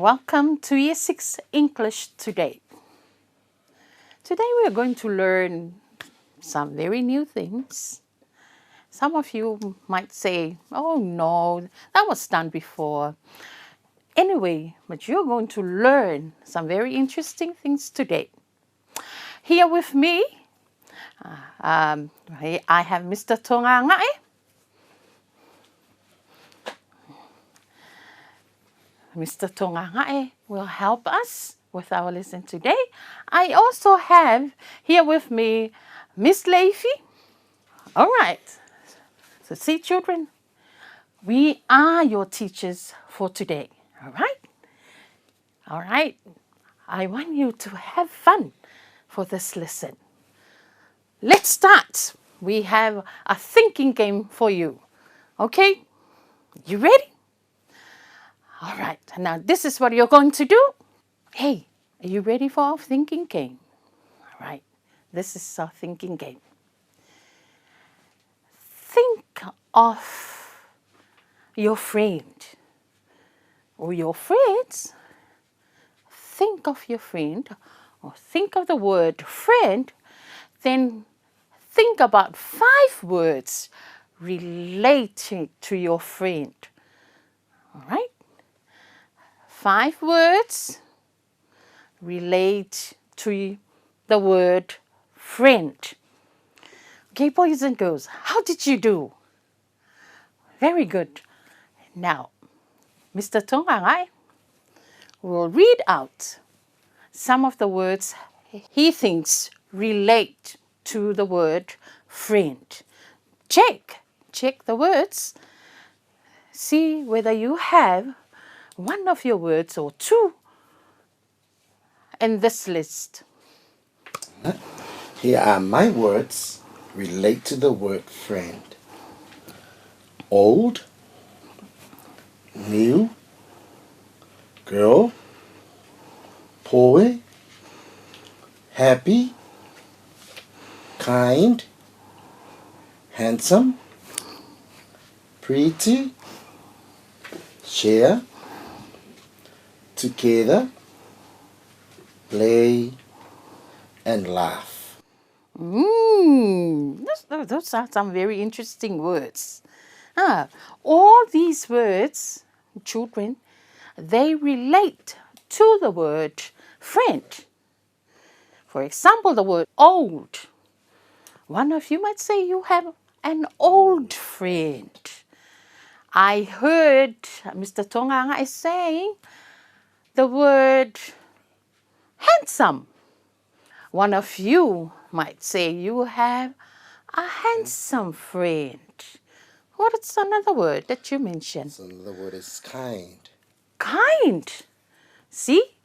Welcome to Year 6 English today. Today we are going to learn some very new things. Some of you might say, oh no, that was done before. Anyway, but you're going to learn some very interesting things today. Here with me, I have Mr. Togaga'e. Mr. Togaga'e will help us with our lesson today. I also have here with me Miss Leafy. All right. So see, children, we are your teachers for today. All right? All right. I want you to have fun for this lesson. Let's start. We have a thinking game for you. Okay? You ready? All right. Now, this is what you're going to do. Hey, are you ready for our thinking game? All right. This is our thinking game. Think of your friend or your friends. Think of your friend or think of the word friend. Then think about 5 words related to your friend. All right? 5 words relate to the word friend. Okay, boys and girls, how did you do? Very good. Now, Mr. Togaga'e will read out some of the words he thinks relate to the word friend. Check the words. See whether you have one of your words or 2 in this list. Here are my words relate to the word friend. Old, new, girl, boy, happy, kind, handsome, pretty, share, together, play, and laugh. Those are some very interesting words. All these words, children, they relate to the word friend. For example, the word old. One of you might say you have an old friend. I heard Mr. Togaga'e saying the word handsome. One of you might say you have a handsome friend. What is another word that you mentioned? So another word is kind. Kind. See?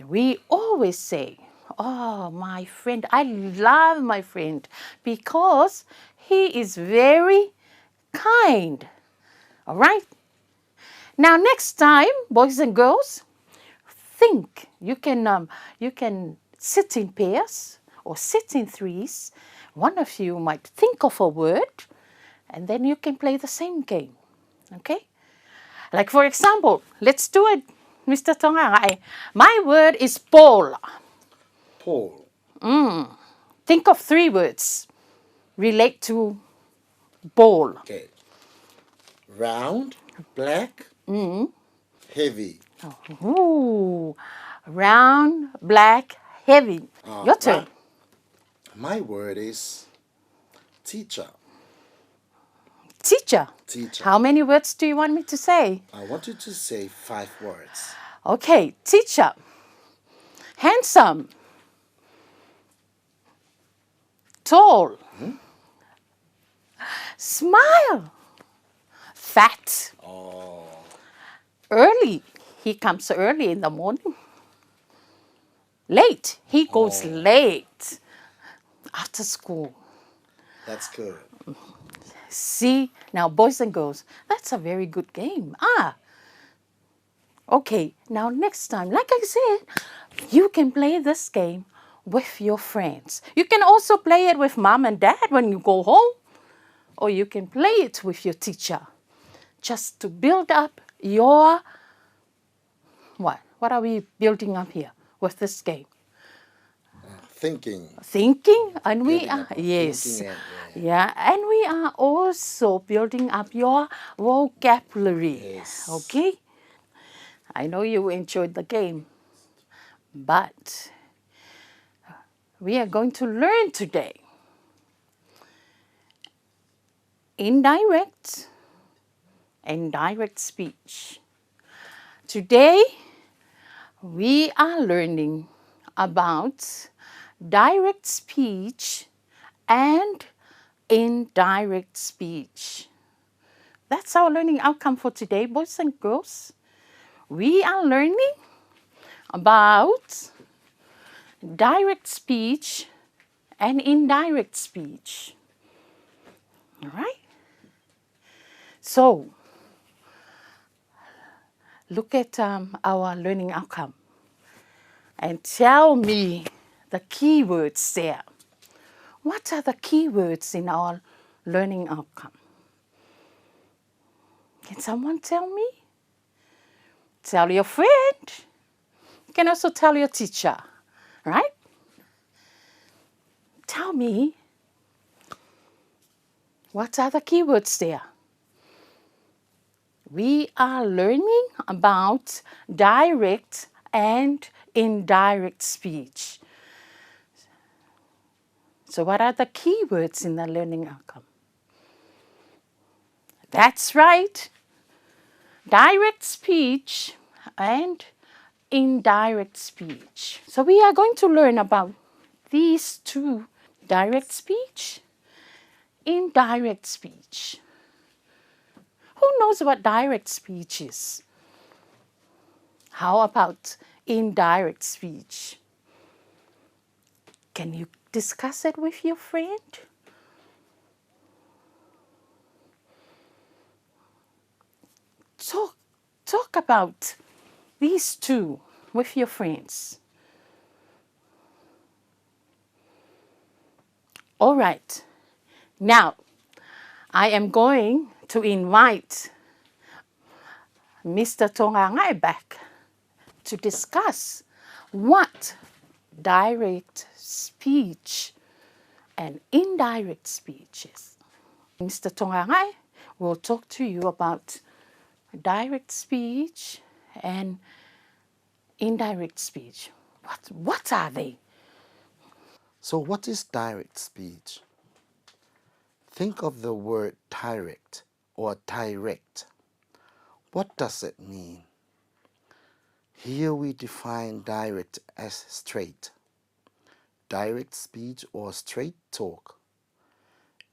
We always say, oh, my friend, I love my friend because he is very kind. All right? Now, next time, boys and girls, think. You can sit in pairs or sit in threes. One of you might think of a word and then you can play the same game. Okay? Like for example, let's do it, Mr. Togaga'e. My word is ball. Paul. Think of 3 words relate to ball. Okay. Round, black, heavy. Ooh, round, black, heavy. Your turn. My word is teacher. Teacher. Teacher. How many words do you want me to say? I want you to say 5 words. Okay, teacher. Handsome. Tall. Smile. Fat. Oh. Early. He comes early in the morning. Late. He goes late after school. That's good. See, now boys and girls, that's a very good game. Okay, now next time, like I said, you can play this game with your friends. You can also play it with mom and dad when you go home, or you can play it with your teacher, just to build up your what? What are we building up here with this game? Thinking. Thinking, and we Building are, up our yes, thinking and, yeah, and we are also building up your vocabulary. Yes. Okay, I know you enjoyed the game, but we are going to learn today indirect and direct speech. Today we are learning about direct speech and indirect speech. That's our learning outcome for today, boys and girls. We are learning about direct speech and indirect speech. All right? So, look at our learning outcome and tell me the keywords there. What are the keywords in our learning outcome? Can someone tell me? Tell your friend. You can also tell your teacher, right? Tell me, what are the keywords there? We are learning about direct and indirect speech. So what are the keywords in the learning outcome? That's right. Direct speech and indirect speech. So we are going to learn about these two, direct speech, indirect speech. Who knows what direct speech is? How about indirect speech? Can you discuss it with your friend? Talk about these two with your friends. All right. Now, I am going to invite Mr. Togaga'e back to discuss what direct speech and indirect speech is. Mr. Togaga'e will talk to you about direct speech and indirect speech. What are they? So what is direct speech? Think of the word direct or direct. What does it mean? Here we define direct as straight. Direct speech or straight talk.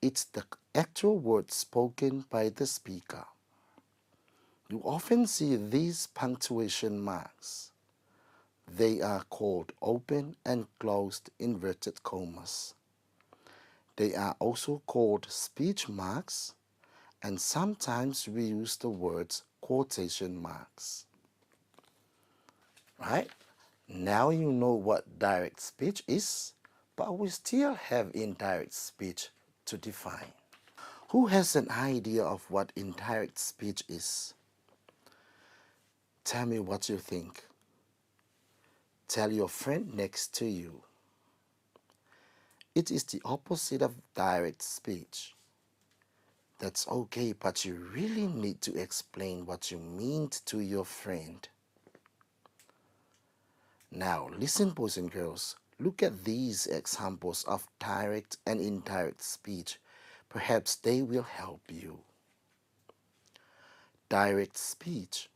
It's the actual words spoken by the speaker. You often see these punctuation marks. They are called open and closed inverted commas. They are also called speech marks, and sometimes we use the words quotation marks. Right? Now you know what direct speech is, but we still have indirect speech to define. Who has an idea of what indirect speech is? Tell me what you think. Tell your friend next to you. It is the opposite of direct speech. That's okay, but you really need to explain what you mean to your friend. Now, listen, boys and girls. Look at these examples of direct and indirect speech. Perhaps they will help you. Direct speech.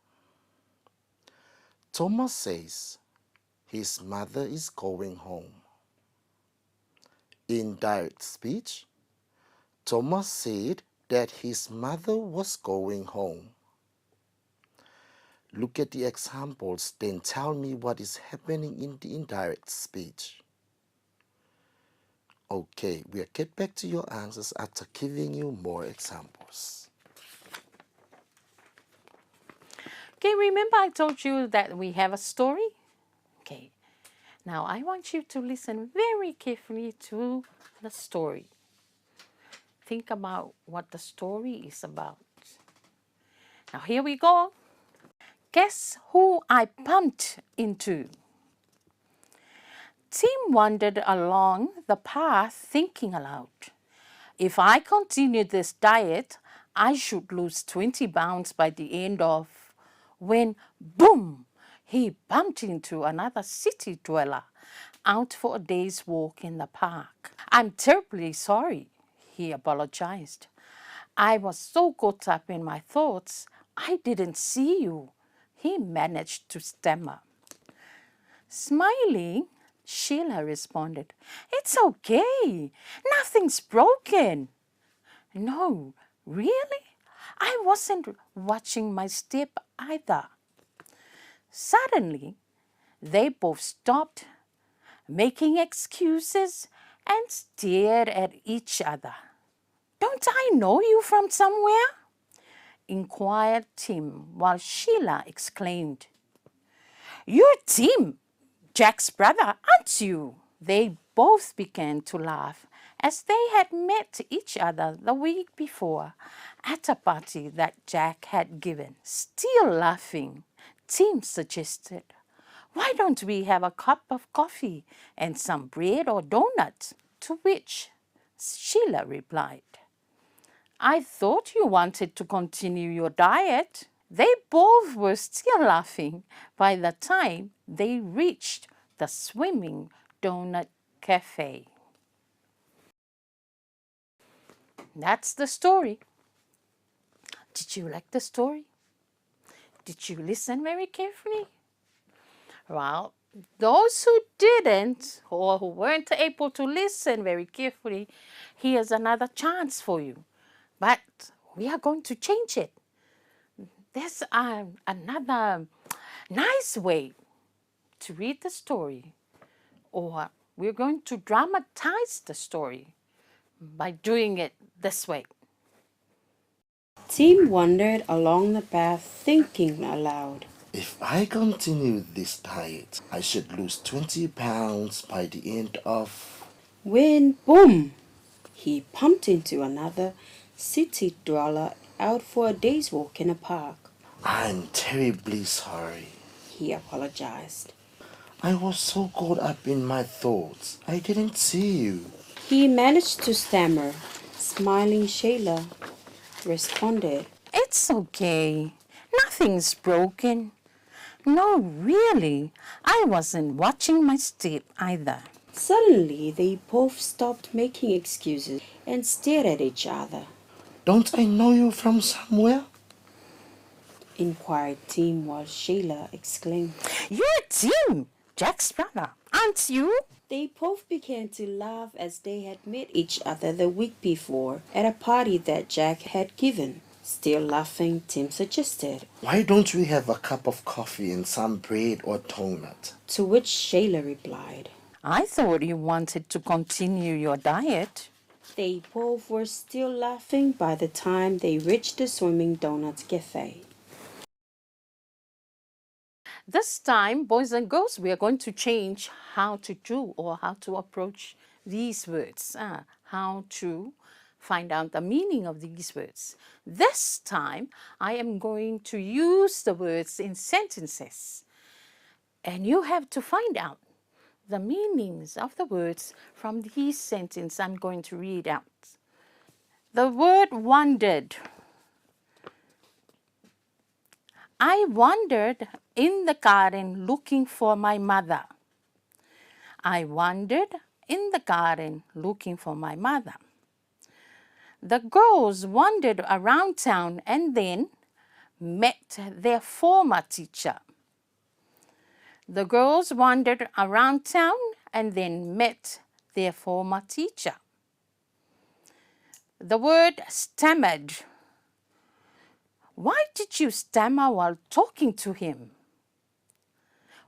Thomas says his mother is going home. Indirect speech. Thomas said that his mother was going home. Look at the examples, then tell me what is happening in the indirect speech. Okay, we'll get back to your answers after giving you more examples. Okay, remember I told you that we have a story? Okay, now I want you to listen very carefully to the story. Think about what the story is about. Now here we go. Guess who I bumped into? Tim wandered along the path thinking aloud. If I continued this diet, I should lose 20 pounds by the end of... When, boom, he bumped into another city dweller out for a day's walk in the park. I'm terribly sorry, he apologized. I was so caught up in my thoughts, I didn't see you, he managed to stammer. Smiling, Sheila responded, It's okay, nothing's broken. No, really? I wasn't watching my step either. Suddenly, they both stopped, making excuses, and stared at each other. Don't I know you from somewhere? Inquired Tim, while Sheila exclaimed, You're Tim, Jack's brother, aren't you? They both began to laugh as they had met each other the week before at a party that Jack had given. Still laughing, Tim suggested, Why don't we have a cup of coffee and some bread or donuts? To which Sheila replied, I thought you wanted to continue your diet. They both were still laughing by the time they reached the swimming donut cafe. That's the story. Did you like the story? Did you listen very carefully? Well, those who didn't or who weren't able to listen very carefully, here's another chance for you. But we are going to change it. There's another nice way to read the story, or we're going to dramatize the story by doing it this way. Tim wandered along the path thinking aloud. If I continue this diet, I should lose 20 pounds by the end of... When, boom, he bumped into another city dweller out for a day's walk in a park. I'm terribly sorry, he apologized. I was so caught up in my thoughts, I didn't see you. He managed to stammer. Smiling Sheila responded, It's okay. Nothing's broken. No, really. I wasn't watching my step either. Suddenly, they both stopped making excuses and stared at each other. Don't I know you from somewhere? Inquired Tim while Sheila exclaimed, You're Tim, Jack's brother, aren't you? They both began to laugh as they had met each other the week before at a party that Jack had given. Still laughing, Tim suggested, Why don't we have a cup of coffee and some bread or donut? To which Sheila replied, I thought you wanted to continue your diet. They both were still laughing by the time they reached the Swimming Donuts Cafe. This time, boys and girls, we are going to change how to do or how to approach these words, how to find out the meaning of these words. This time, I am going to use the words in sentences, and you have to find out the meanings of the words from these sentences I'm going to read out. The word wandered. I wandered in the garden looking for my mother. I wandered in the garden looking for my mother. The girls wandered around town and then met their former teacher. The girls wandered around town and then met their former teacher. The word stammered. Why did you stammer while talking to him?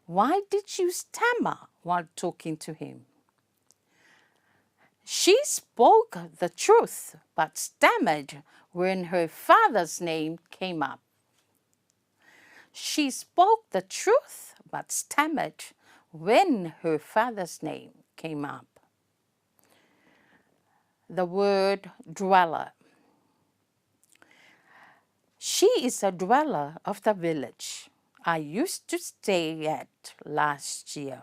Why did you stammer while talking to him? She spoke the truth, but stammered when her father's name came up. She spoke the truth, but stammered when her father's name came up. The word dweller. She is a dweller of the village. I used to stay at last year.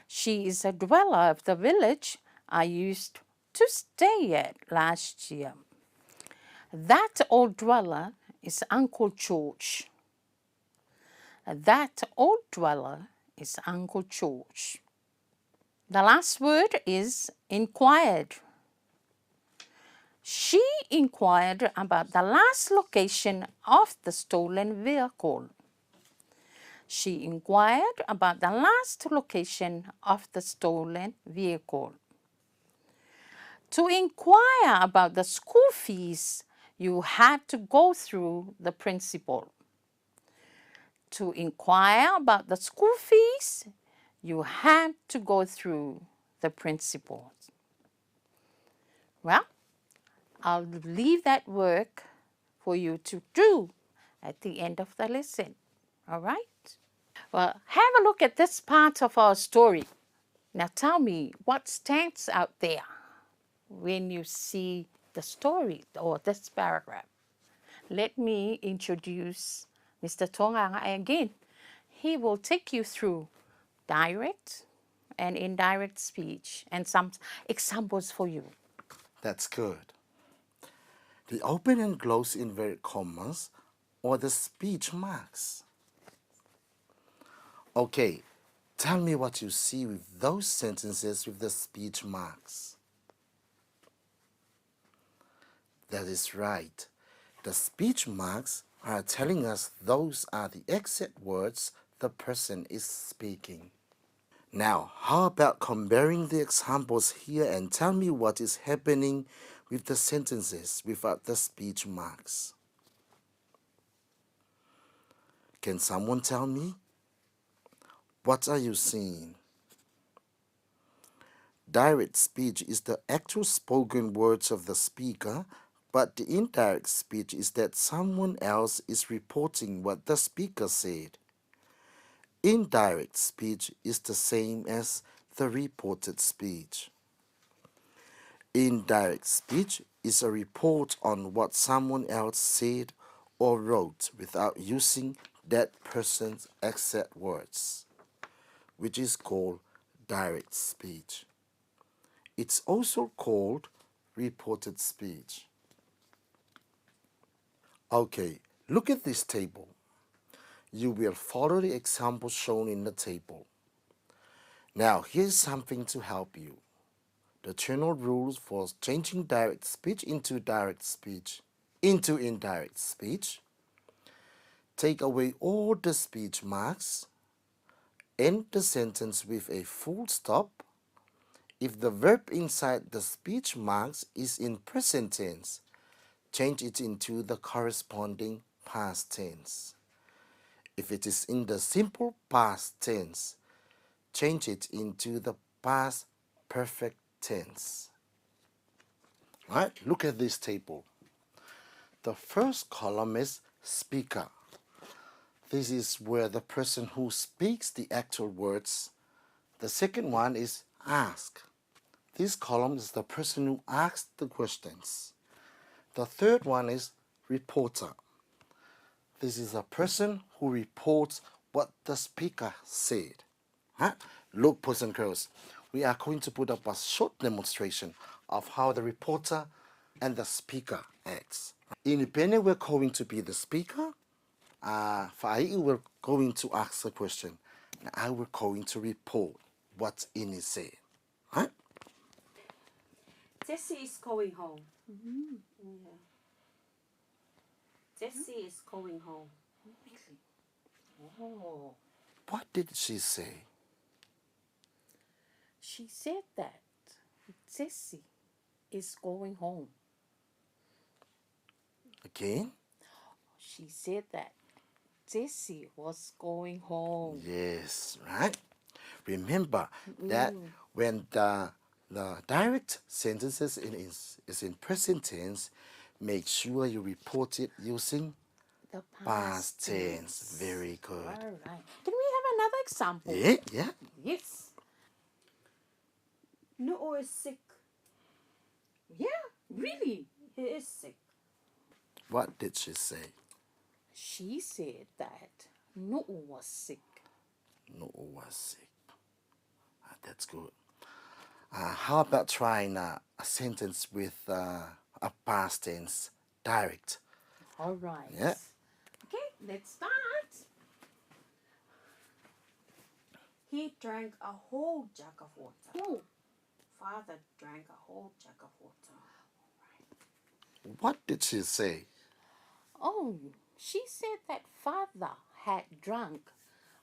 She is a dweller of the village I used to stay at last year. That old dweller is Uncle George. That old dweller is Uncle George. The last word is inquired. She inquired about the last location of the stolen vehicle. She inquired about the last location of the stolen vehicle. To inquire about the school fees, you had to go through the principal. To inquire about the school fees, you had to go through the principal. Well, I'll leave that work for you to do at the end of the lesson. All right? Well, have a look at this part of our story. Now tell me what stands out there when you see the story or this paragraph. Let me introduce Mr. Togaga'e again. He will take you through direct and indirect speech and some examples for you. That's good. The open and close inverted commas or the speech marks. Okay, tell me what you see with those sentences with the speech marks. That is right. The speech marks are telling us those are the exact words the person is speaking. Now, how about comparing the examples here and tell me what is happening with the sentences without the speech marks? Can someone tell me? What are you seeing? Direct speech is the actual spoken words of the speaker, but the indirect speech is that someone else is reporting what the speaker said. Indirect speech is the same as the reported speech. Indirect speech is a report on what someone else said or wrote without using that person's exact words, which is called direct speech. It's also called reported speech. Okay, look at this table. You will follow the examples shown in the table. Now, here's something to help you. The general rules for changing direct speech into indirect speech. Take away all the speech marks. End the sentence with a full stop. If the verb inside the speech marks is in present tense, change it into the corresponding past tense. If it is in the simple past tense, change it into the past perfect tense. Right? Look at this table. The first column is speaker. This is where the person who speaks the actual words. The second one is ask. This column is the person who asks the questions. The third one is reporter. This is a person who reports what the speaker said. Huh? Look, boys and girls, we are going to put up a short demonstration of how the reporter and the speaker acts. Inipene, we're going to be the speaker. Fa'ai, we're going to ask the question. And I will going to report what Ini said. Right? Jessie is going home. Yeah. Jessie is going home. Oh, What did she say? she said that Jessie is going home. Again? She said that Jessie was going home. Yes, right? Remember that when the direct sentences is in present tense, make sure you report it using The past tense. Very good. All right. Can we have another example? Yeah. Yes. Nu'o is sick. Yeah, really. He is sick. What did she say? She said that Nu'u was sick. No was sick. That's good. How about trying a sentence with a past tense direct? All right. Yeah. Okay, let's start. He drank a whole jug of water. Who? Father drank a whole jug of water. What did she say? Oh, she said that father had drunk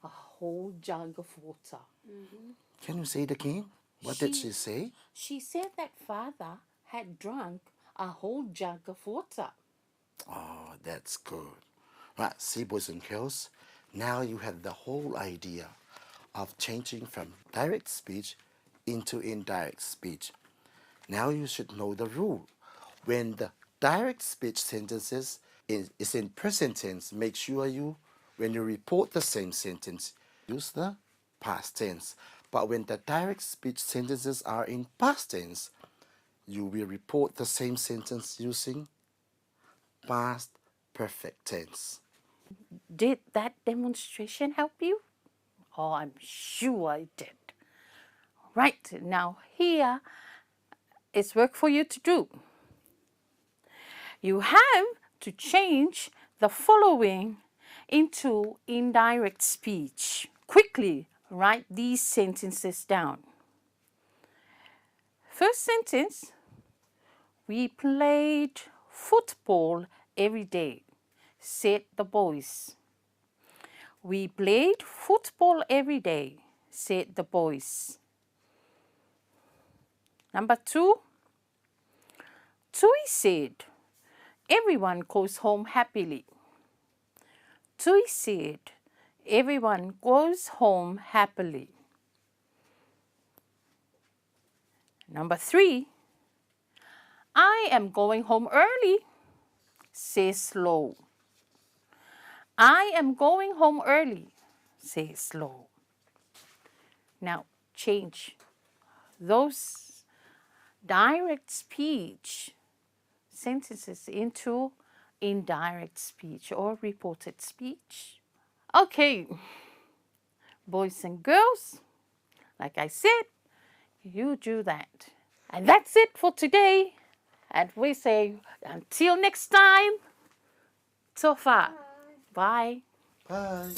a whole jug of water. Can you say it again? What did she say? She said that father had drunk a whole jug of water. Oh, that's good. Right, see, boys and girls, now you have the whole idea of changing from direct speech into indirect speech. Now you should know the rule. When the direct speech sentences is in present tense, make sure when you report the same sentence, use the past tense. But when the direct speech sentences are in past tense, you will report the same sentence using past perfect tense. Did that demonstration help you? Oh, I'm sure it did. Right, now here is work for you to do. You have to change the following into indirect speech. Quickly write these sentences down. First sentence, we played football every day, said the boys. We played football every day, said the boys. Number 2, Tui said, everyone goes home happily. Tui said, everyone goes home happily. Number 3, I am going home early, says Lo. I am going home early, says Lo. Now change those direct speech sentences into indirect speech or reported speech. Okay, boys and girls, like I said, you do that. And that's it for today. And we say until next time, so far. Bye. Bye.